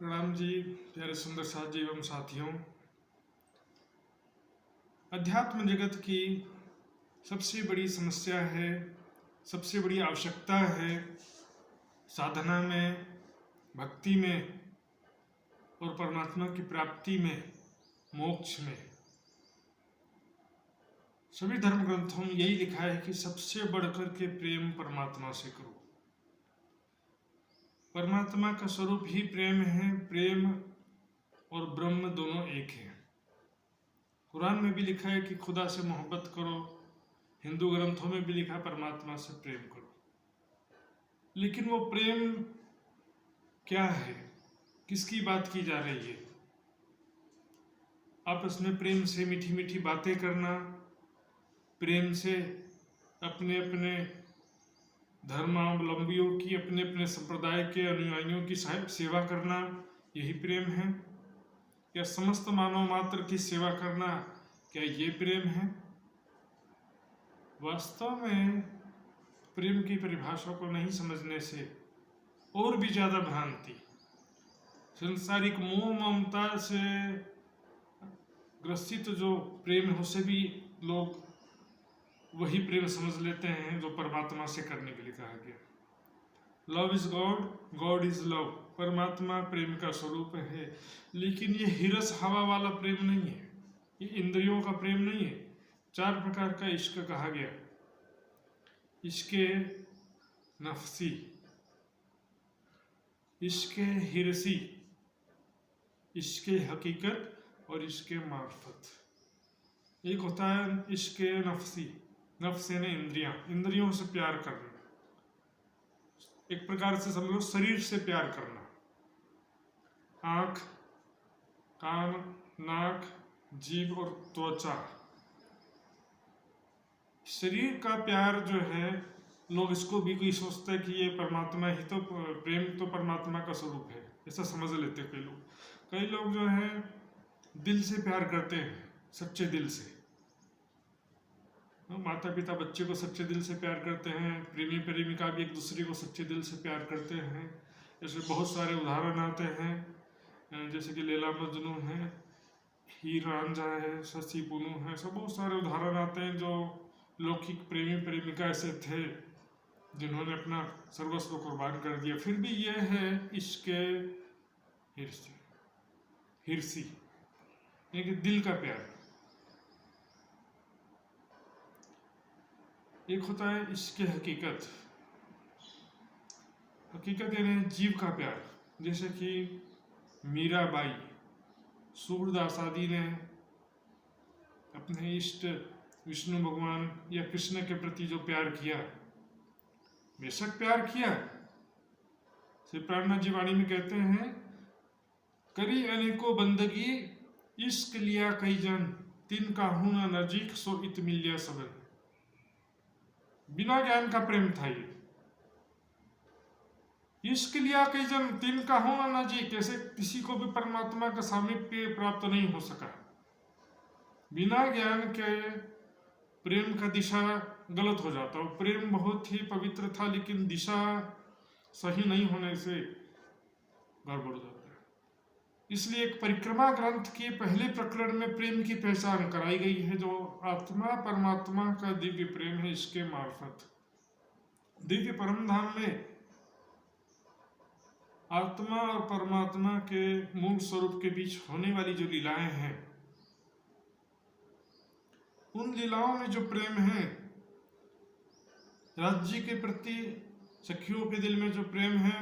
प्रणाम जी, प्यारे सुंदर साथ जी एवं साथियों। अध्यात्म जगत की सबसे बड़ी समस्या है, सबसे बड़ी आवश्यकता है साधना में, भक्ति में और परमात्मा की प्राप्ति में, मोक्ष में। सभी धर्म ग्रंथों में यही लिखा है कि सबसे बढ़कर के प्रेम परमात्मा से करो। परमात्मा का स्वरूप ही प्रेम है। प्रेम और ब्रह्म दोनों एक हैं। कुरान में भी लिखा है कि खुदा से मोहब्बत करो। हिंदू ग्रंथों में भी लिखा परमात्मा से प्रेम करो। लेकिन वो प्रेम क्या है, किसकी बात की जा रही है? आपस में प्रेम से मीठी मीठी बातें करना, प्रेम से अपने अपने धर्मावलंबियों की, अपने अपने संप्रदाय के अनुयायियों की सेवा करना, यही प्रेम है? या समस्त मानव मात्र की सेवा करना, क्या ये प्रेम है? वास्तव में प्रेम की परिभाषा को नहीं समझने से और भी ज्यादा भ्रांति, सांसारिक मोह ममता से ग्रसित जो प्रेम है उसे भी लोग वही प्रेम समझ लेते हैं जो परमात्मा से करने के लिए कहा गया। Love is God, God is love. परमात्मा प्रेम का स्वरूप है। लेकिन ये हिरस हवा वाला प्रेम नहीं है, ये इंद्रियों का प्रेम नहीं है। 4 प्रकार का इश्क कहा गया। इश्के नफसी, इश्के हिरसी, इश्के हकीकत और इश्के मार्फत। एक होता है इश्के नफसी, नफ्स यानी इंद्रियां, इंद्रियों से प्यार करना। एक प्रकार से समझ लो शरीर से प्यार करना। आंख, कान, नाक, जीभ और त्वचा, शरीर का प्यार जो है, लोग इसको भी कोई सोचते हैं कि ये परमात्मा ही तो, प्रेम तो परमात्मा का स्वरूप है, ऐसा समझ लेते कई लोग। कई लोग जो है दिल से प्यार करते हैं, सच्चे दिल से। माता पिता बच्चे को सच्चे दिल से प्यार करते हैं, प्रेमी प्रेमिका भी एक दूसरे को सच्चे दिल से प्यार करते हैं। ऐसे बहुत सारे उदाहरण आते हैं, जैसे कि लैला मजनू है, हीर रांझा है, शशि पुनु है। सब बहुत सारे उदाहरण आते हैं जो लौकिक प्रेमी प्रेमिका ऐसे थे जिन्होंने अपना सर्वस्व कुर्बान कर दिया। फिर भी यह है इसके हिरसी, यानी दिल का प्यार। एक होता है इसके हकीकत, हकीकत यानी जीव का प्यार। जैसे कि मीराबाई, सूरदास आदि ने अपने इष्ट विष्णु भगवान या कृष्ण के प्रति जो प्यार किया, बेशक प्यार किया। श्री प्राणनाथ जी वाणी में कहते हैं, करी अनेको बंदगी, इश्क लिया कई जन, तिन का हूं नजीक सो इत मिलिया सबन। बिना ज्ञान का प्रेम था ये। इश्क लिया कई जन, तिन का हूं नजीक, कैसे किसी को भी परमात्मा का सामीप्य प्राप्त नहीं हो सका। बिना ज्ञान के प्रेम का दिशा गलत हो जाता। प्रेम बहुत ही पवित्र था, लेकिन दिशा सही नहीं होने से गड़बड़ हो जाता है। इसलिए एक परिक्रमा ग्रंथ के पहले प्रकरण में प्रेम की पहचान कराई गई है, जो आत्मा परमात्मा का दिव्य प्रेम है। इसके मार्फत दिव्य परम धाम में आत्मा और परमात्मा के मूल स्वरूप के बीच होने वाली जो लीलाएं हैं, उन लीलाओं में जो प्रेम है, राज्य के प्रति सखियों के दिल में जो प्रेम है,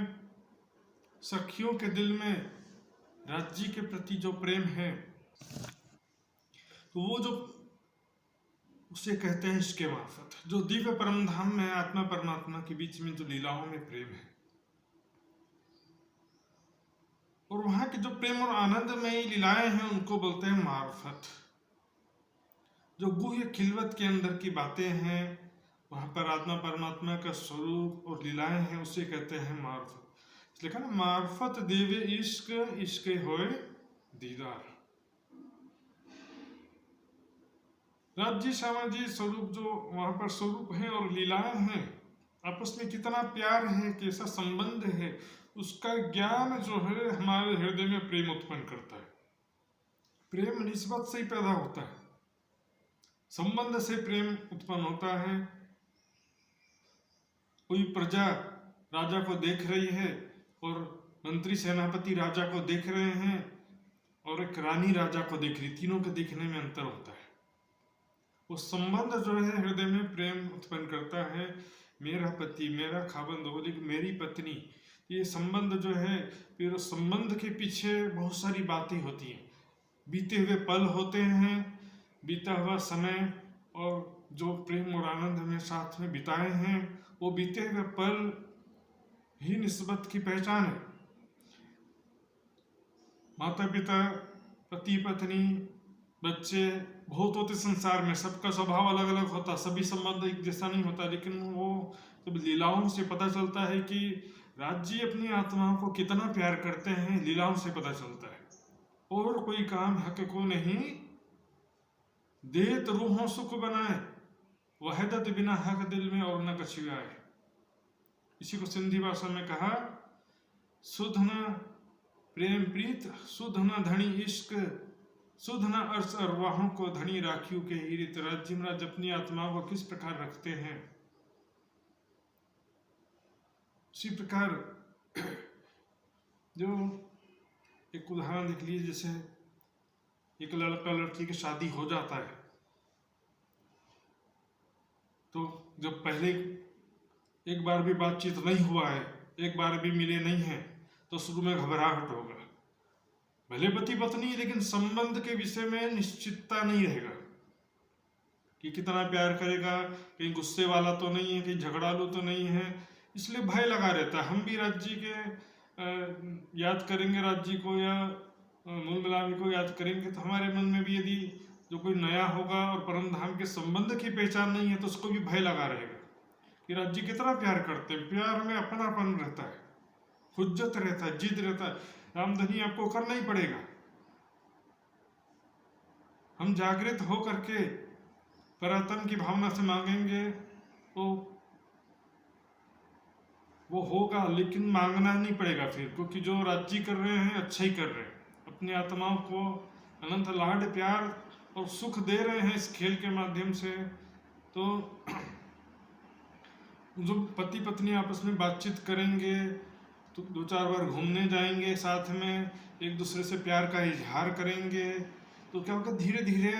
सखियों के दिल में राज्य के प्रति जो प्रेम है, तो वो जो उसे कहते हैं इसके मार्फत। जो दिव्य परम धाम में आत्मा परमात्मा के बीच में जो लीलाओं में प्रेम है, और वहां के जो प्रेम और आनंदमयी लीलाएं हैं, उनको बोलते हैं मार्फत। जो गुह्य खिलवत के अंदर की बातें हैं, वहां पर आत्मा परमात्मा का स्वरूप और लीलाएं हैं, उसे कहते हैं मार्फत। इसलिए कहा ना, मार्फत देवे इश्क, इश्क होए दीदार। राज्य सामाजिक स्वरूप जो वहां पर स्वरूप है और लीलाएं हैं, आपस में कितना प्यार है, कैसा संबंध है, उसका ज्ञान जो है हमारे हृदय में प्रेम उत्पन्न करता है। प्रेम निस्बत से ही पैदा होता है, संबंध से प्रेम उत्पन्न होता है। कोई प्रजा राजा को देख रही है और मंत्री सेनापति राजा को देख रहे हैं और एक रानी राजा को देख रही, तीनों के देखने में अंतर होता है। वो संबंध जो है हृदय में प्रेम उत्पन्न करता है। मेरा पति, मेरा खाबंद हो, लेकिन मेरी पत्नी, ये संबंध जो है, फिर संबंध के पीछे बहुत सारी बातें होती हैं। बीते हुए पल होते हैं, बीता हुआ समय, और जो प्रेम और आनंद में साथ में बिताए हैं, वो बीते हुए पल ही निस्बत की पहचान है। माता पिता, पति पत्नी, बच्चे बहुत होते संसार में, सबका स्वभाव अलग अलग होता, सभी संबंध एक जैसा नहीं होता। लेकिन वो जब लीलाओं से पता चलता है कि राज्य अपनी आत्माओं को कितना प्यार करते हैं, लीलाओं से पता चलता है। और कोई काम हक को नहीं देत रूहों सुख बनाए, वहदत बिना हक दिल में और न कछु आए। इसी को सिंधी भाषा में कहा, सुध न प्रेम प्रीत, सुध न धनी इश्क, सुध न अर्श अरवाहों को धनी राखियों के हीरित। राज्य महाराज अपनी आत्माओं को किस प्रकार रखते हैं, उसी प्रकार जो एक उदाहरण देख लीजिए, जैसे एक लड़का लड़की की शादी हो जाता है, तो जब पहले एक बार भी बातचीत नहीं हुआ है, एक बार भी मिले नहीं हैं, तो शुरू में घबराहट होगा, भले पति पत्नी, लेकिन संबंध के विषय में निश्चितता नहीं रहेगा कि कितना प्यार करेगा, कहीं गुस्से वाला तो नहीं है, कहीं झगड़ालू तो नहीं है, इसलिए भय लगा रहता है। हम भी राज्य के याद करेंगे, राज्य को या मूल मिलावी को याद करेंगे, तो हमारे मन में भी यदि जो कोई नया होगा और परम धाम के संबंध की पहचान नहीं है, तो उसको भी भय लगा रहेगा कि राज्य कितना प्यार करते हैं। प्यार में अपनापन रहता है, हुज्जत रहता है, जिद रहता है। रामधनी आपको करना ही पड़ेगा। हम जागृत हो करके परात्म की भावना से मांगेंगे तो वो होगा, लेकिन मांगना नहीं पड़ेगा फिर, क्योंकि जो राज्य कर रहे हैं अच्छा ही कर रहे हैं, अपनी आत्माओं को अनंत लाड प्यार और सुख दे रहे हैं इस खेल के माध्यम से। तो जो पति पत्नी आपस में बातचीत करेंगे, तो 2-4 बार घूमने जाएंगे साथ में, एक दूसरे से प्यार का इजहार करेंगे, तो क्या होगा, धीरे धीरे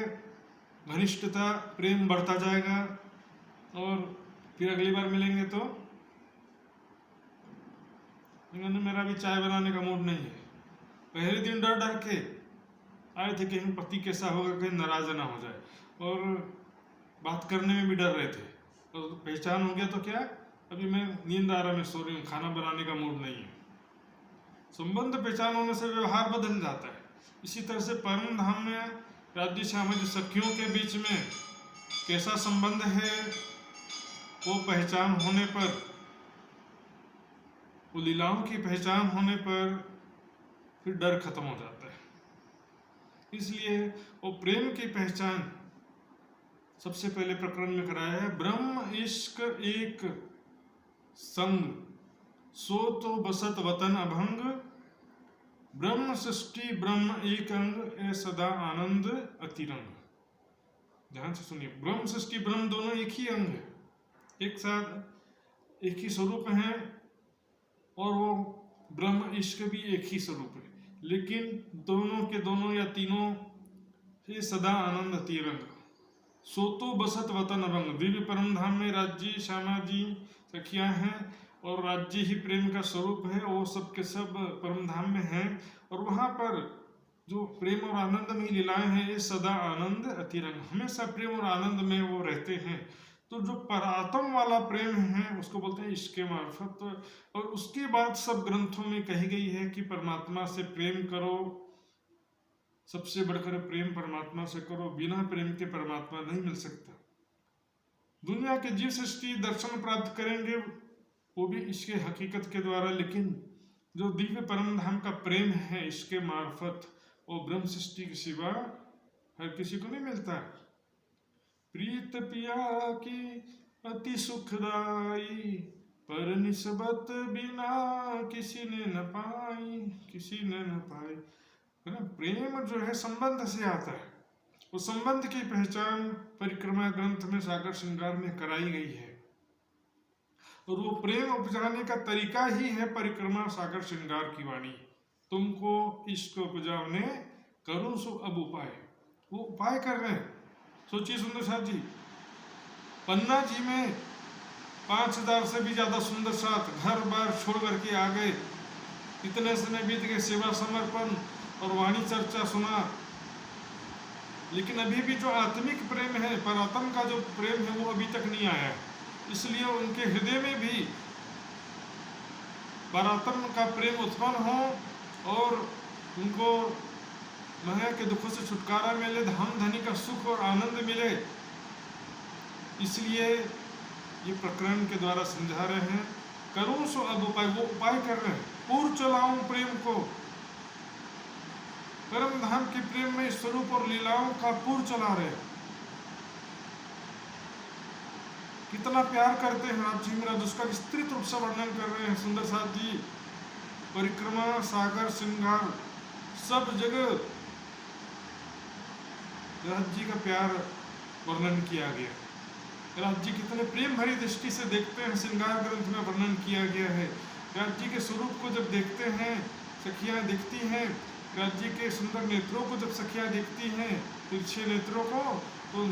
घनिष्ठता प्रेम बढ़ता जाएगा। और फिर अगली बार मिलेंगे तो मेरा भी चाय बनाने का मूड नहीं है, पहले दिन डर डर के आए थे कहीं पति कैसा होगा, कहीं नाराज ना हो जाए, और बात करने में भी डर रहे थे। तो पहचान हो गया तो क्या, अभी मैं नींद आ रहा, मैं सो रही हूँ, खाना बनाने का मूड नहीं है। संबंध पहचान होने से व्यवहार बदल जाता है। इसी तरह से परम धाम में राज्य श्यामा जी सखियों के बीच में कैसा संबंध है, वो पहचान होने पर, वो लीलाओं की पहचान होने पर फिर डर खत्म हो जाता है। इसलिए वो प्रेम की पहचान सबसे पहले प्रकरण में कराया है। ब्रह्म इश्क एक संग, सो तो बसत वतन अभंग, ब्रह्म सृष्टि ब्रह्म एक अंग, ए सदा आनंद अतिरंग। ध्यान से सुनिए, ब्रह्म सृष्टि ब्रह्म दोनों एक ही अंग है, एक साथ एक ही स्वरूप है, और वो ब्रह्म इश्क भी एक ही स्वरूप है, लेकिन दोनों के दोनों या तीनों से सदा आनंद अतिरंग, सो तो बसत वतन अभंग। दिव्य परम धाम में राज्य श्यामा जी सखियां हैं, और राज्य ही प्रेम का स्वरूप है, वो सब के सब परम धाम में हैं, और वहाँ पर जो प्रेम और आनंद में लीलाएं हैं, ये सदा आनंद अतिरंग, हमेशा प्रेम और आनंद में वो रहते हैं। तो जो परात्म वाला प्रेम है उसको बोलते हैं इसके मार्फत। और उसके बाद सब ग्रंथों में कही गई है कि परमात्मा से प्रेम करो, सबसे बढ़कर प्रेम परमात्मा से करो, बिना प्रेम के परमात्मा नहीं मिल सकता। दुनिया के जीव सृष्टि दर्शन प्राप्त करेंगे वो भी इसके हकीकत के द्वारा, लेकिन जो दिव्य परम धाम का प्रेम है इसके मार्फत, वो ब्रह्म सृष्टि के सिवा हर किसी को नहीं मिलता। प्रीत पिया की अति सुखदाई, पर निस्बत बिना किसी ने न पाई, किसी ने न पाई। है ना, प्रेम जो है संबंध से आता है। उस संबंध की पहचान परिक्रमा ग्रंथ में सागर श्रृंगार में कराई गई है, और वो प्रेम उपजाने का तरीका ही है परिक्रमा सागर श्रृंगार की वाणी। तुमको इश्क उपजाने करूं सो अब उपाय। वो उपाय कर रहे हैं। सोचिए सुंदर साथ जी, पन्ना जी में 5000 से भी ज्यादा सुंदर साथ घर बार छोड़ करके आ गए। इतने समय बीत गए, सेवा समर्पण और वाणी चर्चा सुना, लेकिन अभी भी जो आत्मिक प्रेम है, परात्म का जो प्रेम है, वो अभी तक नहीं आया। इसलिए उनके हृदय में भी परात्म का प्रेम उत्पन्न हो और उनको माया के दुखों से छुटकारा मिले, धन धनी का सुख और आनंद मिले। इसलिए ये प्रकरण के द्वारा समझा रहे हैं, करूं सो अब उपाय। वो उपाय कर रहे हैं, पूर्व चलाऊं प्रेम को, परम धाम के प्रेम में स्वरूप और लीलाओं का पूर्व चला रहे हैं। कितना प्यार करते हैं आप जी मेरा, उसका विस्तृत रूप से वर्णन कर रहे हैं सुंदर साथ जी। परिक्रमा सागर श्रृंगार सब जगह राज जी का प्यार वर्णन किया गया। राज जी कितने प्रेम भरी दृष्टि से देखते हैं, श्रृंगार ग्रंथ में वर्णन किया गया है। राज जी के स्वरूप को जब देखते हैं, सखियां देखती हैं, राज जी के सुंदर नेत्रों को जब सखियां देखती हैं, तिरछे नेत्रों को, तो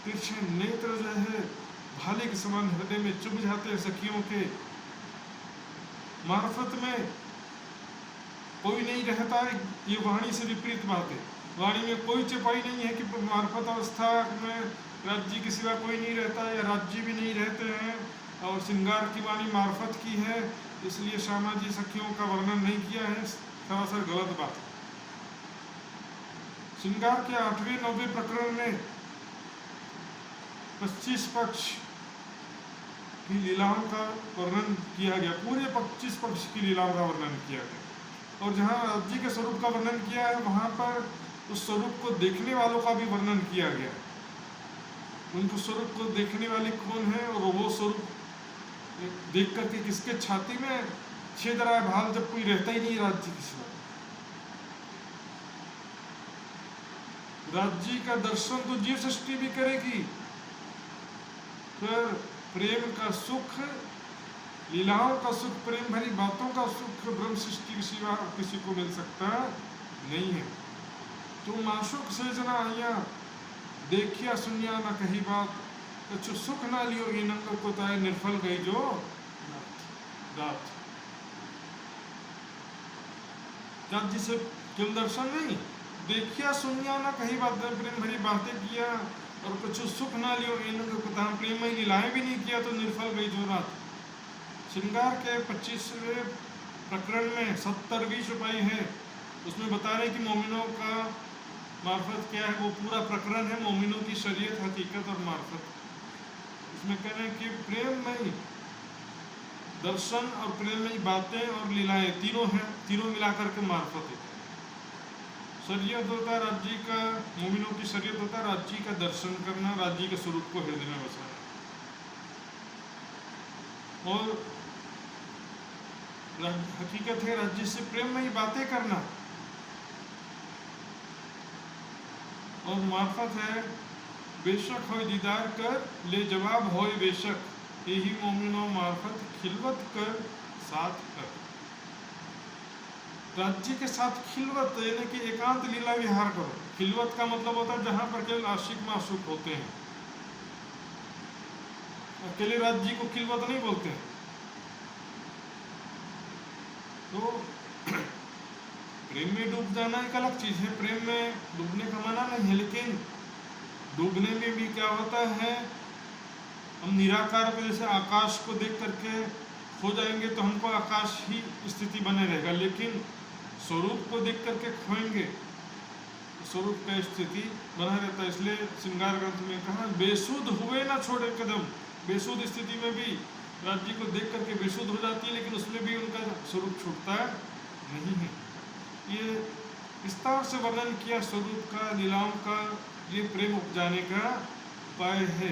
तिरछे नेत्र जो है भाले के समान हृदय में चुभ जाते हैं। सखियों के मार्फत में कोई नहीं रहता, ये वाणी से विपरीत बात है। वाणी में कोई चपाई नहीं है कि मार्फत अवस्था में राज्य के सिवा कोई नहीं रहता या राज्य भी नहीं रहते हैं, और श्रृंगार की वाणी मार्फत की है, इसलिए श्यामा जी सखियों का वर्णन नहीं किया है, सरासर गलत बात है। श्रृंगार के 8वें 9वें प्रकरण में 25 पक्ष की लीलाओं का वर्णन किया गया, पूरे 25 पक्ष की लीलाओं का वर्णन किया गया। और जहाँ राज्य के स्वरूप का वर्णन किया है, वहाँ पर उस स्वरूप को देखने वालों का भी वर्णन किया गया। उनको स्वरूप को देखने वाले कौन है, और वो स्वरूप देख करके किसके छाती में छेद रहा है भाल, जब कोई रहता ही नहीं राज्य के सिवा। राज्य का दर्शन तो जीव सृष्टि भी करेगी, फिर प्रेम का सुख, लीलाओं का सुख, प्रेम भरी बातों का सुख ब्रह्म सृष्टि के सिवा किसी को मिल सकता नहीं है। तुम माशुक से जना आया, देखिया सुनिया न कही बात, तो सुख ना लियो ये नंग को ताए, निर्फल गई जो रात। जब जिसे केवल दर्शन नहीं, देखिया सुनिया ना कही बात, प्रेम भरी बातें किया और कुछ सुख ना लियो इन प्रेम में लीलाएं भी नहीं किया, तो निर्फल गई जो रात। श्रृंगार के 25वें प्रकरण में 70वीं चौपाई है, उसमें बता रहे कि मोमिनों का मार्फत क्या है। वो पूरा प्रकरण है मोमिनों की शरीयत, हकीकत और मार्फत। इसमें कह रहे हैं कि प्रेम में दर्शन और प्रेम में बातें और लीलाएं तीनों हैं, तीनों मिलाकर के मार्फत है। शरीयत होता है राज्य का, मोमिनों की शरीयत होता है राज्य का दर्शन करना, राज्य के स्वरूप को हृदय में बसाना, और हकीकत है राज्य से प्रेम में ही बातें करना, और मार्फत है बेशक हो दीदार कर ले जवाब होए बेशक, यही मोमिनों मार्फत खिलवत कर साथ कर। राज्य के साथ खिलवत यानी कि एकांत लीला विहार करो। खिलवत का मतलब होता है जहां पर केवल आशिक माशूक होते हैं। अकेले राज्य को खिलवत नहीं बोलते हैं। तो प्रेम में डूब जाना एक अलग चीज है, प्रेम में डूबने का मना नहीं है, लेकिन डूबने में भी क्या होता है, हम निराकार को जैसे आकाश को देख करके खो जाएंगे तो हमको आकाश ही स्थिति बने रहेगा, लेकिन स्वरूप को देख करके खोएंगे स्वरूप का स्थिति बना रहता है। इसलिए श्रृंगार ग्रंथ में कहा बेसुध हुए ना छोड़े कदम। बेसुध स्थिति में भी राज्य को देख करके बेसुध हो जाती है, लेकिन उसमें भी उनका स्वरूप छूटता नहीं है। ये विस्तार से वर्णन किया स्वरूप का, लीलाओं का, ये प्रेम उपजाने का उपाय है।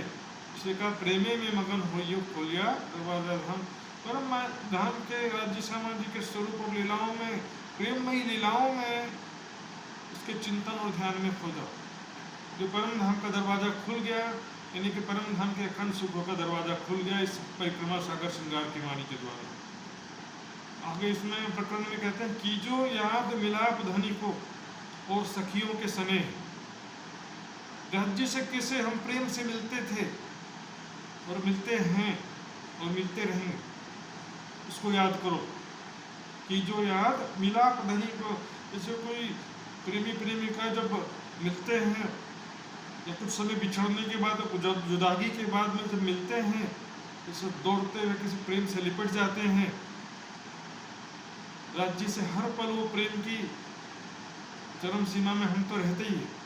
इसलिए कहा प्रेमे में मगन हो यो खोलिया दरवाजा धाम। परम धाम के राज्य श्यामा जी के स्वरूप और लीलाओं में, प्रेममयी लीलाओं में उसके चिंतन और ध्यान में खो जाओ। जो परम धाम का दरवाजा खुल गया, यानी कि परम धाम के अखंड सुखों का दरवाजा खुल गया इस परिक्रमा सागर श्रृंगार की वाणी के द्वारा। आगे इसमें प्रकरण में कहते हैं कि जो याद मिलाप धनी को और सखियों के सने, राज्य से किसे हम प्रेम से मिलते थे और मिलते हैं और मिलते रहेंगे, उसको याद करो। कि जो याद मिलाप धनी को, जैसे कोई प्रेमी प्रेमिका जब मिलते हैं या कुछ समय बिछड़ने के बाद, जुदागी के बाद में जब मिलते हैं, जैसे दौड़ते हुए किसी प्रेम से लिपट जाते हैं, राज्य से हर पल वो प्रेम की चरम सीमा में हम तो रहते ही हैं।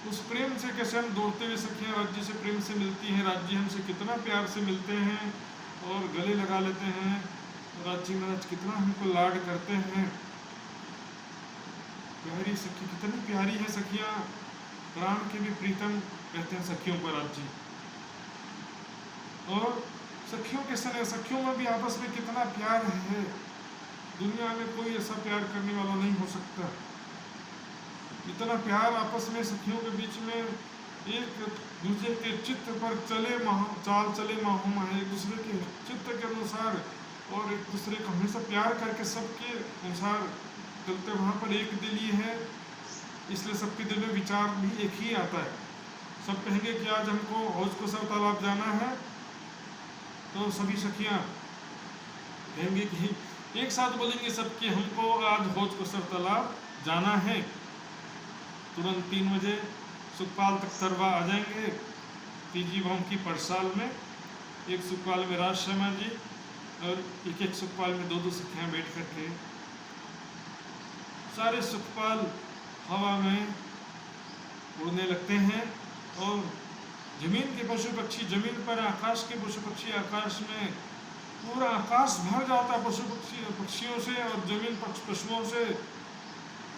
उस प्रेम से कैसे हम दौड़ते हुए सखियां राज्य से प्रेम से मिलती हैं, राज्य हमसे कितना प्यार से मिलते हैं और गले लगा लेते हैं, राज्य महाराज कितना हमको लाड करते हैं। प्यारी सखी, कितनी प्यारी है सखियां, प्राण के भी प्रीतम कहते हैं सखियों पर राज्य। और सखियों के सने, सखियों में भी आपस में कितना प्यार है, दुनिया में कोई ऐसा प्यार करने वाला नहीं हो सकता। इतना प्यार आपस में सखियों के बीच में, एक दूसरे के चित्त पर चाल चले माहू माहे, एक दूसरे के चित्त के अनुसार और एक दूसरे को हमेशा प्यार करके सबके अनुसार चलते, वहाँ पर एक दिल ही है, इसलिए सबके दिल में विचार भी एक ही आता है। सब कहेंगे कि आज हमको हौज को सर तालाब जाना है, तो सभी सखियां कहेंगे कि एक साथ बोलेंगे सबके, हमको आज हौज को सर तालाब जाना है। तुरंत 3 बजे सुखपाल तक सरवा आ जाएंगे, तीजी भाव की पड़साल में, एक सुखपाल में राज श्यामा जी और एक सुखपाल में 2-2 सखियां बैठ करके सारे सुखपाल हवा में उड़ने लगते हैं और जमीन के पशु पक्षी जमीन पर, आकाश के पशु पक्षी आकाश में, पूरा आकाश भर जाता है पक्षियों से और जमीन पशुओं से।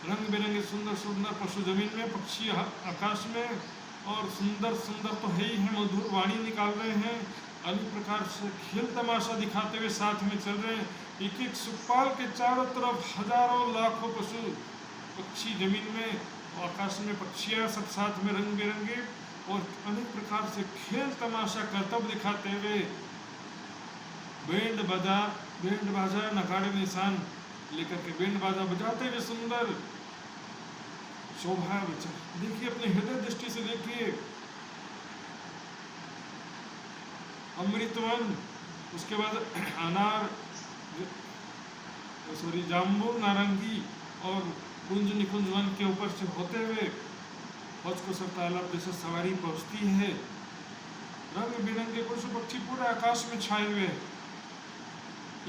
रंग बिरंगे सुंदर सुंदर पशु जमीन में, पक्षी आकाश में, और सुंदर सुंदर तो है ही है, मधुर वाणी निकाल रहे हैं, अनेक प्रकार से खेल तमाशा दिखाते हुए साथ में चल रहे हैं। एक एक सुखपाल के चारों तरफ हजारों लाखों पशु पक्षी जमीन में और आकाश में, पक्षियां सब साथ में रंग बिरंगे और अनेक प्रकार से खेल तमाशा करतब दिखाते हुए, बैंड बाजा नगाड़े में निशान लेकर के बैंड बाजा बजाते हुए सुंदर शोभा विचार। देखिए, अपने हृदय दृष्टि से देखिए, अमृतवन, उसके बाद अनार, जाम्बू, नारंगी और कुंज निकुंज वन के ऊपर से होते हुए हौज को सर तालाब जैसे सवारी पहुंचती है। रंग बिरंगे पशु पक्षी पूरे आकाश में छाए हुए,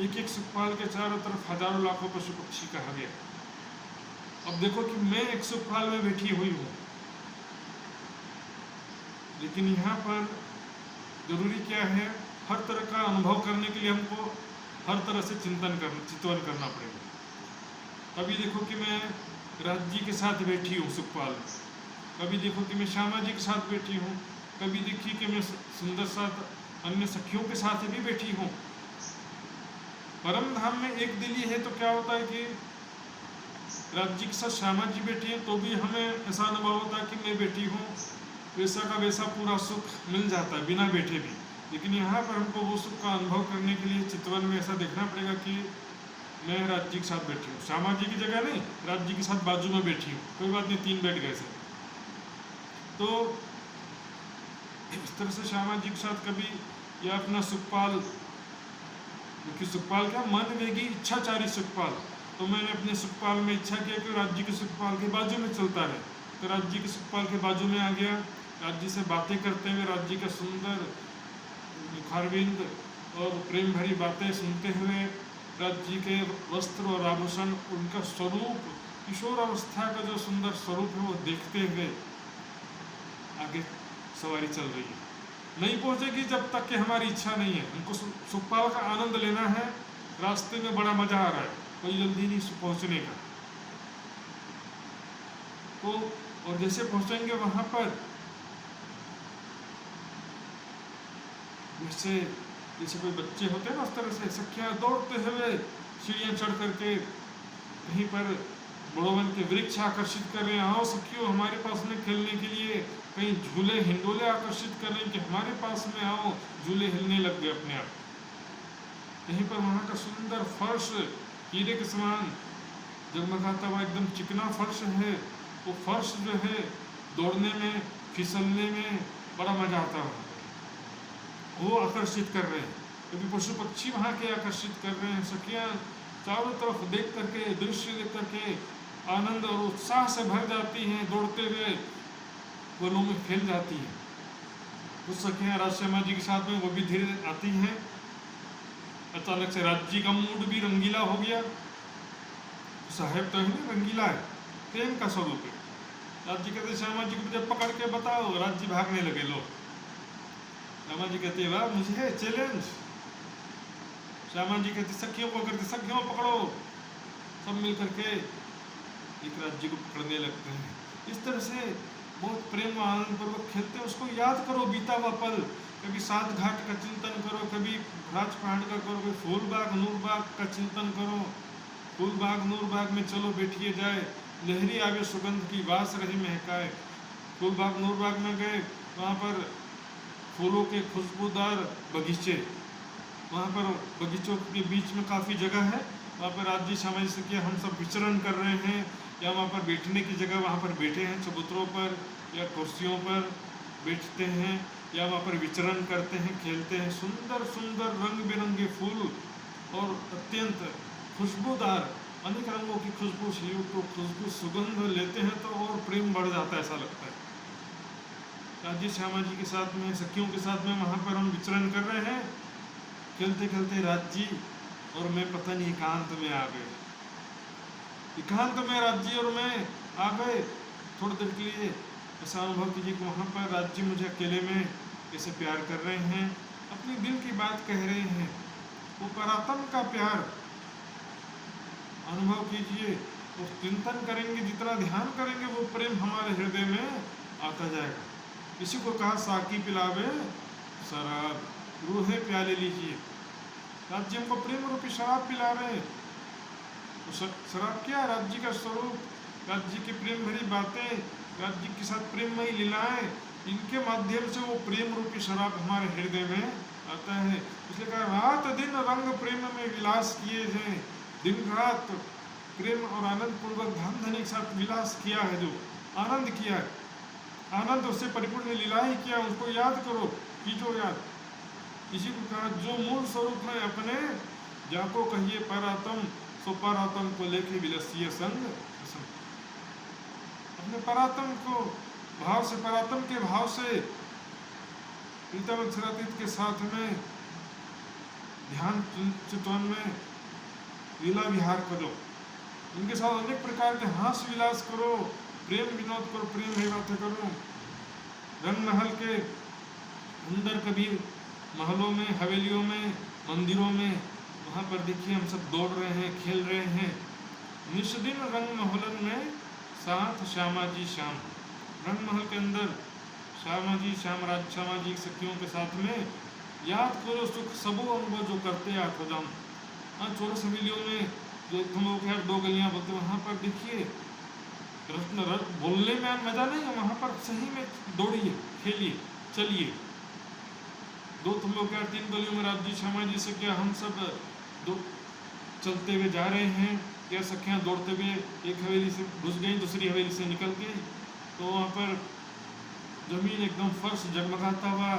एक एक सुखपाल के चारों तरफ हजारों लाखों पशु पक्षी कहा गया। अब देखो कि मैं एक सुखपाल में बैठी हुई हूँ, लेकिन यहाँ पर जरूरी क्या है, हर तरह का अनुभव करने के लिए हमको हर तरह से चिंतन करना पड़ेगा। कभी देखो कि मैं राज्य के साथ बैठी हूँ सुखपाल में, कभी देखो कि मैं श्यामा जी के साथ बैठी हूँ, कभी देखिए कि मैं सुंदर साथ अन्य सखियों के साथ भी बैठी हूँ। परम धाम में एक दिल ही है, तो क्या होता है कि राज्य के साथ श्यामा जी बैठी है तो भी हमें ऐसा अनुभव होता है कि मैं बैठी हूँ, वैसा का वैसा पूरा सुख मिल जाता है बिना बैठे भी। लेकिन यहाँ पर हमको वो सुख का अनुभव करने के लिए चितवन में ऐसा देखना पड़ेगा कि मैं राज्य के साथ बैठी हूँ, श्यामा जी की जगह नहीं, राज्य के साथ बाजू में बैठी हूँ, कोई बात नहीं, 3 बैठ गए से। तो इस तरह से श्यामा जी के साथ कभी, या अपना सुखपाल, क्योंकि सुखपाल क्या, मन वेगी इच्छाचारी सुखपाल, तो मैंने अपने सुखपाल में इच्छा किया कि राज्य के सुखपाल के बाजू में चलता रहे, तो राज्य के सुखपाल के बाजू में आ गया, राज्य से बातें करते हुए, राज्य का सुंदर मुखारविंद और प्रेम भरी बातें सुनते हुए, राज्य के वस्त्र और आभूषण, उनका स्वरूप, किशोर अवस्था का जो सुंदर स्वरूप है वो देखते हुए आगे सवारी चल रही है। नहीं पहुंचेगी जब तक कि हमारी इच्छा नहीं है। हमको सुखपाल का आनंद लेना है, रास्ते में बड़ा मजा आ रहा है, कोई जल्दी नहीं पहुंचने का। तो और जैसे पहुंचेंगे वहां पर, वैसे जैसे कोई बच्चे होते हैं ना, उस तरह से सखियां दौड़ते हुए सीढ़ियां चढ़ करके कहीं पर बड़ोवन के वृक्ष आकर्षित कर रहे हैं, आओ सखियों हमारे पास में खेलने के लिए, कहीं झूले हिंडोले आकर्षित कर रहे हैं कि हमारे पास में आओ, झूले हिलने लग गए अपने आप। कहीं पर वहाँ का सुंदर फर्श हीरे के समान जगमगाता हुआ एकदम चिकना फर्श है, वो फर्श जो है दौड़ने में फिसलने में बड़ा मजा आता है, वो आकर्षित कर रहे हैं। कभी पशु पक्षी वहाँ के आकर्षित कर रहे हैं। सखियाँ चारों तरफ देख करके, दृश्य देख करके आनंद और उत्साह से भर जाती हैं, दौड़ते हुए वनों में फैल जाती हैं। कुछ सखियाँ राजश्यामा जी के साथ में वो भी धीरे आती हैं। अचानक से राज जी का मूड भी रंगीला हो गया। साहेब तो है ना रंगीला है, प्रेम का स्वरूप है। राज जी कहते श्यामा जी को मुझे पकड़ के बताओ, राज जी भागने लगे लोग। श्यामा जी कहते वाह मुझे है चैलेंज। श्यामा जी कहते सखियों को करते सखियों पकड़ो, सब मिल करके एक राज जी को पकड़ने लगते हैं। इस तरह से बहुत प्रेम आनंद पूर्वक खेलते हैं। उसको याद करो बीता हुआ पल, कभी सात घाट का चिंतन करो, कभी राजपहाड़ का करो, कभी फूलबाग नूरबाग का चिंतन करो। फूलबाग नूरबाग में चलो बैठिए जाए, लहरी आवे सुगंध की वास रही महकाए। फूलबाग नूरबाग में गए, वहाँ पर फूलों के खुशबूदार बगीचे, वहाँ पर बगीचों के बीच में काफ़ी जगह है, वहाँ पर राज जी श्यामा जी से किया हम सब विचरण कर रहे हैं, या वहाँ पर बैठने की जगह वहाँ पर बैठे हैं, चबूतरों पर या कुर्सियों पर बैठते हैं, या वहाँ पर विचरण करते हैं, खेलते हैं। सुंदर सुंदर रंग बिरंगे फूल और अत्यंत खुशबूदार अनेक रंगों की खुशबू सी, तो खुशबू सुगंध लेते हैं तो और प्रेम बढ़ जाता है, ऐसा लगता है। राज जी श्यामा जी के साथ में, सखियों के साथ में वहाँ पर हम विचरण कर रहे हैं, खेलते खेलते राज जी और मैं पता नहीं एकांत में आ गए। एकांत में राज जी और मैं आ गए। थोड़ी देर के लिए ऐसा अनुभव कीजिए कि वहाँ पर राज जी मुझे अकेले में कैसे प्यार कर रहे हैं, अपनी दिल की बात कह रहे हैं। वो परात्म का प्यार अनुभव कीजिए। वो चिंतन करेंगे, जितना ध्यान करेंगे वो प्रेम हमारे हृदय में आता जाएगा। किसी को कहा साकी पिलावे शराब, रूहे प्याले लीजिए। राज जी हमको प्रेम रूपी शराब पिला रहे हैं। तो शराब क्या? राज जी का स्वरूप, राज जी की प्रेम भरी बातें, राज जी के साथ प्रेममयी लीलाएं, इनके माध्यम से वो प्रेम रूपी शराब हमारे हृदय में आता है। इसलिए कहा रात दिन रंग प्रेम में विलास किए जाए। दिन रात प्रेम और आनंद पूर्वक धन धन के साथ विलास किया है, जो आनंद किया है, आनंद उससे परिपूर्ण लीलाएं किया, उसको याद करो, कीजो याद। इसी को कहा जो मूल स्वरूप है अपने, जाको कहिए परात्म, सो परात्म को लेके विलसिए संग। अपने परात्म को भाव से, परात्म के भाव से प्रीतम अक्षरातीत के साथ में ध्यान चितवन में लीला विहार करो, उनके साथ अनेक प्रकार के हास विलास करो, प्रेम विनोद करो, प्रेम भरी बातें करो। रंग महल के अंदर कभी महलों में, हवेलियों में, मंदिरों में, वहाँ पर देखिए हम सब दौड़ रहे हैं, खेल रहे हैं। निष्दिन रंग महलन में साथ श्यामा जी श्याम। रंग महल के अंदर श्यामा जी श्याम, राज श्यामा जी सखियों के साथ में याद करो सुख सबो अनुभव जो करते आखो दम। हाँ, चौरस हवेलियों में जो तुम लोग खैर दो गलियाँ बोलते, वहाँ पर देखिए बोलने में मजा नहीं है, वहाँ पर सही में दौड़िए, खेलिए, चलिए। दो तुम लोग क्या 3 गलियों में राज जी श्यामा जी से क्या हम सब दो चलते हुए जा रहे हैं, क्या सखियाँ दौड़ते हुए एक हवेली से घुस गई, दूसरी हवेली से निकल गई, तो वहाँ पर जमीन एकदम फर्श जगमगाता हुआ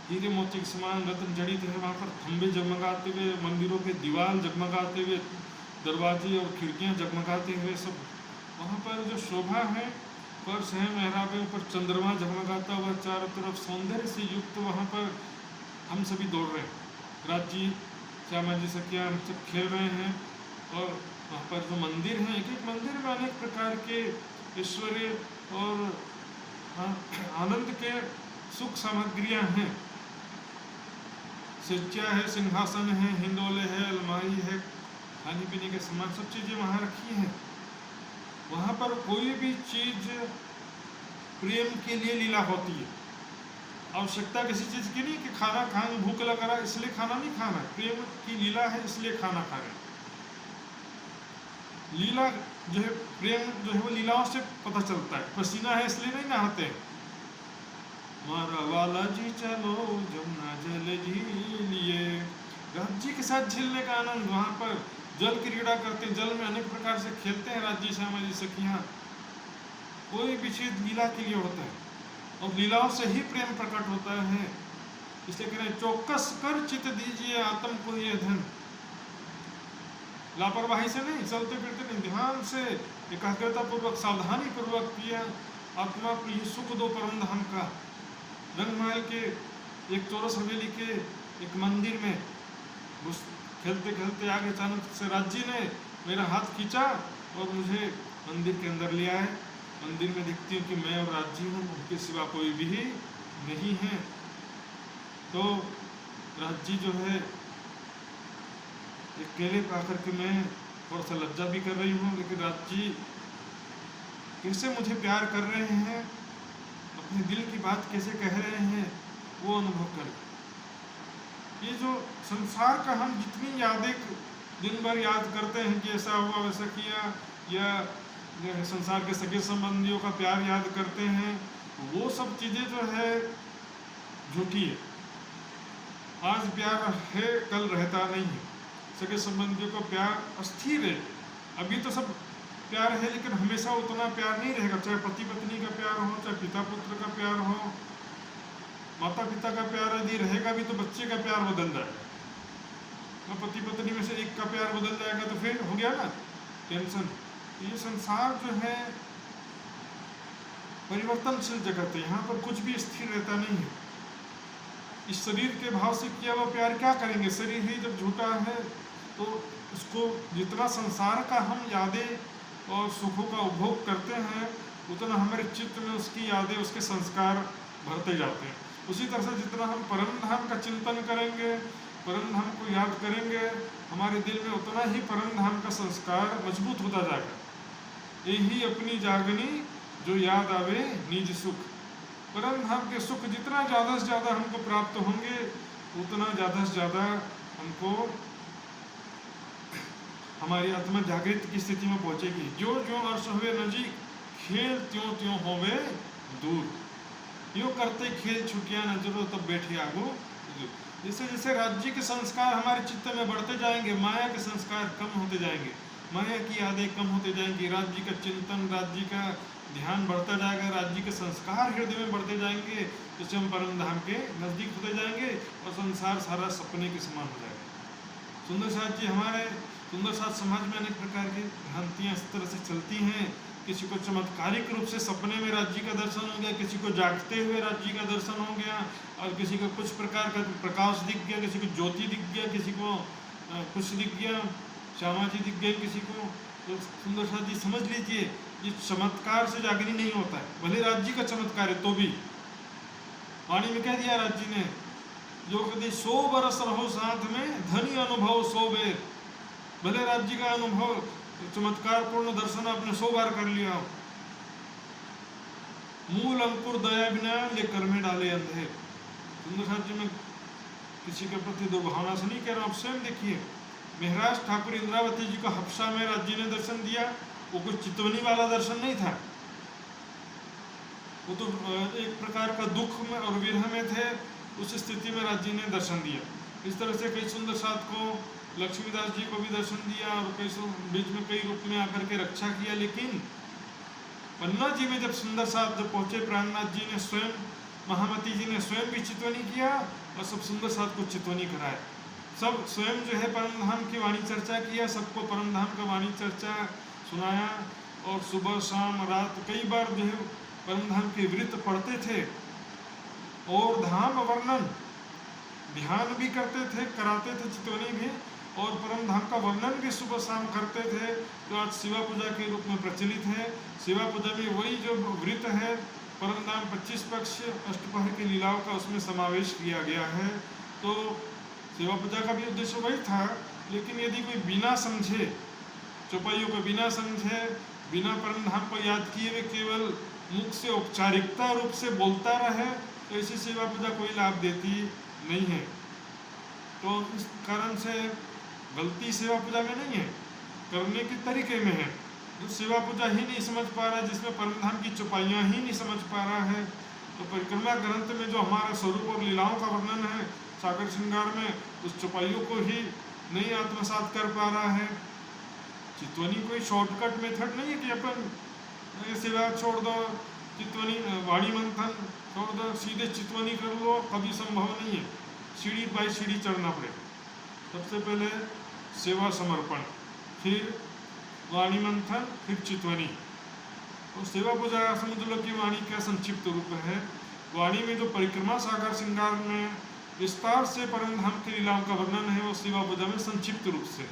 हीरे मोती के समान रत्न जड़ित है। वहाँ पर खंभे जगमगाते हुए, मंदिरों के दीवार जगमगाते हुए, दरवाजे और खिड़कियाँ जगमगाते हुए, सब वहाँ पर जो शोभा है, फर्श है, मेहराबे ऊपर चंद्रमा जगमगाता हुआ, चारों तरफ सौंदर्य से युक्त, वहाँ पर हम सभी दौड़ रहे हैं। राज जी श्यामा जी सखिया हम सब खेल रहे हैं। और वहाँ पर जो मंदिर हैं, एक एक मंदिर में अनेक प्रकार के ऐश्वर्य और आनंद के सुख सामग्रियाँ हैं। सज्जा है, सिंहासन है, हिंडोले है, अलमारी है, खाने पीने के सामान, सब चीज़ें वहाँ रखी हैं। वहाँ पर कोई भी चीज़ प्रेम के लिए लीला होती है। आवश्यकता किसी चीज की नहीं कि खाना खाएं, भूख लग रहा है इसलिए खाना नहीं खाना है, प्रेम की लीला है इसलिए खाना खा रहे हैं। लीला जो है, प्रेम जो है वो लीलाओं से पता चलता है, पसीना है इसलिए नहीं नहाते हैं। मारा वाला जी चलो जमुना जल झीलिए, राज्य के साथ झीलने का आनंद, वहां पर जल क्रीड़ा करते हैं, जल में अनेक प्रकार से खेलते हैं राज्य श्यामा जी सखियां, कोई विचित्र लीला के लिए होता है और लीलाओं से ही प्रेम प्रकट होता है। इसलिए कह रहे हैं चौकस कर चित दीजिए आत्म को ये धन, लापरवाही से नहीं, चलते फिरते नहीं, ध्यान से एकाग्रता पूर्वक सावधानी पूर्वक किया आत्मा को ये सुख दो परम धाम का। रंगमहल के एक चौरस हवेली के एक मंदिर में उस खेलते खेलते आगे अचानक से राज्य ने मेरा हाथ खींचा और मुझे मंदिर के अंदर लिया है। मंदिर में देखती हूँ कि मैं और राज्य हूँ, उनके सिवा कोई भी नहीं है। तो राज्य जो है अकेले आकर के मैं थोड़ा सा लज्जा भी कर रही हूँ, लेकिन राज्य कैसे मुझे प्यार कर रहे हैं, अपने दिल की बात कैसे कह रहे हैं, वो अनुभव कर। ये जो संसार का हम जितनी यादें दिन भर याद करते हैं कि ऐसा हुआ वैसा किया, या संसार के सगे संबंधियों का प्यार याद करते हैं, वो सब चीज़ें जो है झूठी है। आज प्यार है कल रहता नहीं है, सगे संबंधियों का प्यार अस्थिर है। अभी तो सब प्यार है लेकिन हमेशा उतना प्यार नहीं रहेगा, चाहे पति पत्नी का प्यार हो, चाहे पिता पुत्र का प्यार हो, माता पिता का प्यार यदि रहेगा भी तो बच्चे का प्यार बदल जाएगा, पति पत्नी में से एक का प्यार बदल जाएगा तो फिर हो गया ना टेंशन। ये संसार जो है परिवर्तनशील जगत है, यहाँ पर कुछ भी स्थिर रहता नहीं है। इस शरीर के भाव से किया हुआ प्यार क्या करेंगे, शरीर ही जब झूठा है तो उसको जितना संसार का हम यादें और सुखों का उपभोग करते हैं उतना हमारे चित्त में उसकी यादें, उसके संस्कार भरते जाते हैं। उसी तरह से जितना हम परम धाम का चिंतन करेंगे, परम धाम को याद करेंगे, हमारे दिल में उतना ही परम धाम का संस्कार मजबूत होता जाएगा। यही अपनी जागनी जो याद आवे निज सुख, परम धाम के सुख जितना ज़्यादा से ज़्यादा हमको प्राप्त होंगे उतना ज़्यादा से ज़्यादा हमको हमारी आत्मा जागृत की स्थिति में पहुंचेगी। जो जो अर्श हुए नजीक, खेल त्यों त्यों होवे दूर, यो करते खेल छुटिया नजरो तब बैठे आगो। जैसे जैसे राज्य के संस्कार हमारे चित्त में बढ़ते जाएंगे, माया के संस्कार कम होते जाएंगे, माया की यादें कम होते जाएंगी, राज्य का चिंतन, राज्य का ध्यान बढ़ता जाएगा, राज्य के संस्कार हृदय में बढ़ते जाएंगे, जिससे हम परम धाम के नजदीक होते जाएंगे और संसार सारा सपने के समान हो जाएगा। सुंदर साथ जी, हमारे सुंदर साथ समाज में अनेक प्रकार की भ्रांतियाँ इस तरह से चलती हैं। किसी को चमत्कारिक रूप से सपने में राज्य का दर्शन हो गया, किसी को जागते हुए राज्य का दर्शन हो गया, और किसी को कुछ प्रकार का प्रकाश दिख गया, किसी को ज्योति दिख गया, किसी को कुछ दिख गया, श्यामा जी दिख गए किसी को। तो सुंदर साथ जी समझ लीजिए, ये चमत्कार से जागनी नहीं होता है, भले राज्य का चमत्कार है तो भी। वाणी में कह दिया राज्य ने, जो कभी 100 बरस रहो साथ में, धनी अनुभव 100 बेर। भले राज्य का अनुभव चमत्कार पूर्ण दर्शन आपने 100 बार कर लिया, मूल अंकुर दया बिना लेकर में डाले अंधे। सुंदर साथ जी, मैं किसी के प्रति दुर्भावना से नहीं कह रहा हूँ, आप स्वयं देखिए। महाराज ठाकुर इंद्रावती जी को हफ्सा में राज्य ने दर्शन दिया, वो कुछ चितवनी वाला दर्शन नहीं था, वो तो एक प्रकार का दुख में और विरह में थे, उस स्थिति में राज्य ने दर्शन दिया। इस तरह से कई सुंदर साथ को, लक्ष्मीदास जी को भी दर्शन दिया और कई बीच में कई रूप में आकर के रक्षा किया। लेकिन पन्ना जी में जब सुंदर साथ जब पहुंचे, प्राणनाथ जी ने स्वयं, महामती जी ने स्वयं भी चितवनी किया और सब सुंदर साथ को चितवनी कराया। सब स्वयं जो है परम धाम की वाणी चर्चा किया, सबको परम धाम का वाणी चर्चा सुनाया, और सुबह शाम रात कई बार जो है परम धाम के वृत्त पढ़ते थे और धाम वर्णन ध्यान भी करते थे, कराते थे चितवनी भी, और परम धाम का वर्णन भी सुबह शाम करते थे। तो आज शिवा पूजा के रूप में प्रचलित है। शिवा पूजा में वही जो वृत्त है परम धाम 25 पक्ष अष्टपहर की लीलाओं का उसमें समावेश किया गया है। तो शिवा पूजा का भी उद्देश्य वही था। लेकिन यदि कोई बिना समझे, चौपाइयों को बिना समझे, बिना परम धाम को याद किए हुए केवल मुख से औपचारिकता रूप से बोलता रहे, तो ऐसी सेवा पूजा कोई लाभ देती नहीं है। तो इस कारण से गलती सेवा पूजा में नहीं है, करने के तरीके में है। जो सेवा पूजा ही नहीं समझ पा रहा है, जिसमें परमधाम की चौपाइयाँ ही नहीं समझ पा रहा है, तो परिक्रमा ग्रंथ में जो हमारा स्वरूप और लीलाओं का वर्णन है सागर श्रृंगार में, उस चौपाइयों को ही नहीं आत्मसात कर पा रहा है। चितवनी कोई शॉर्टकट मेथड नहीं है कि अपन सेवा छोड़ दो, चितवनी वाणी मंथन छोड़ दो, सीधे चितवनी कर लो, कभी संभव नहीं है। सीढ़ी बाई सीढ़ी चढ़ना पड़े। सबसे पहले सेवा समर्पण, फिर वाणी मंथन, फिर चितवनी। तो सेवा पूजा समझ लो कि वाणी का संक्षिप्त रूप है। वाणी में जो परिक्रमा सागर श्रृंगार में विस्तार से परमधाम की लीलाओं का वर्णन है, वो सेवा पूजा में संक्षिप्त रूप से।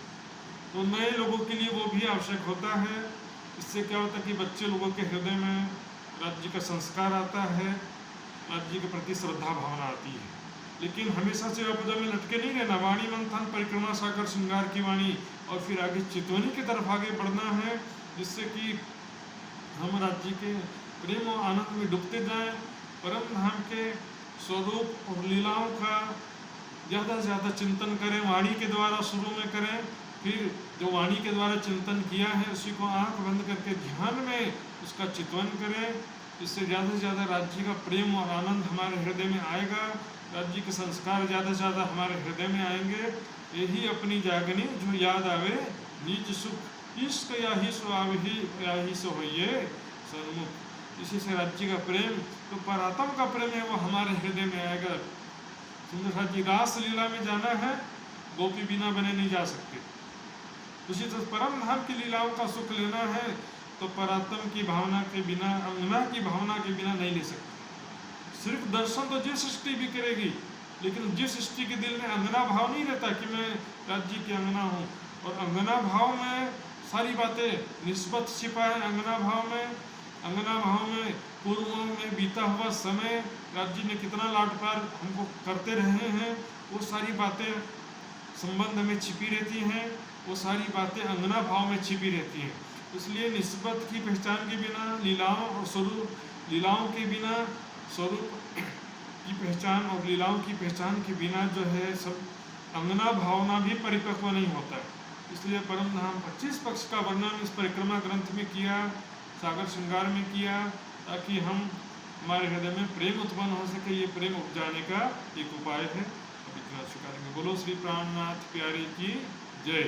तो नए लोगों के लिए वो भी आवश्यक होता है। इससे क्या होता है कि बच्चे लोगों के हृदय में राज्य का संस्कार आता है, राज्य के प्रति श्रद्धा भावना आती है। लेकिन हमेशा सेवा पूजा में लटके नहीं रहना। वाणी मंथन, परिक्रमा सागर श्रृंगार की वाणी, और फिर आगे चितवनी की तरफ आगे बढ़ना है, जिससे कि हम राज्य के प्रेम और आनंद में डूबते जाएं, परम धाम के स्वरूप और लीलाओं का ज़्यादा से ज़्यादा चिंतन करें। वाणी के द्वारा शुरू में करें, फिर जो वाणी के द्वारा चिंतन किया है उसी को आंख बंद करके ध्यान में उसका चितवन करें। इससे ज़्यादा से ज़्यादा राज्य का प्रेम और आनंद हमारे हृदय में आएगा, राज्य के संस्कार ज़्यादा से ज़्यादा हमारे हृदय में आएंगे। यही अपनी जागनी जो याद आवे, नीच सुख इश्क याही सो आवही याही सो होइए सन्मुख। इसी से राज्य का प्रेम, तो परात्म का प्रेम है, वो हमारे हृदय में आएगा। सुंदर जी, रास लीला में जाना है, गोपी बिना बने नहीं जा सकते। उसी तरह परम धाम की लीलाओं का सुख लेना है, तो परात्म की भावना के बिना, अंगना की भावना के बिना नहीं ले सकते। सिर्फ दर्शन तो जिस सृष्टि भी करेगी, लेकिन जिस सृष्टि के दिल में अंगना भाव नहीं रहता कि मैं राज्य की अंगना हूँ, और अंगना भाव में सारी बातें निस्बत छिपा है। अंगना भाव में पूर्वों में बीता हुआ समय, राज्य ने कितना लाड प्यार हमको करते रहे हैं, वो सारी बातें संबंध में छिपी रहती हैं, वो सारी बातें अंगना भाव में छिपी रहती हैं। इसलिए निस्बत की पहचान के बिना, लीलाओं और स्वरूप, लीलाओं के बिना स्वरूप की पहचान और लीलाओं की पहचान के बिना जो है सब अंगना भावना भी परिपक्व नहीं होता है। इसलिए परम धाम 25 पक्ष का वर्णन इस परिक्रमा ग्रंथ में किया, सागर श्रृंगार में किया, ताकि हम हमारे हृदय में प्रेम उत्पन्न हो सके। ये प्रेम उपजाने का एक उपाय है। अब इतना स्वीकारेंगे। बोलो श्री प्राणनाथ प्यारे की जय।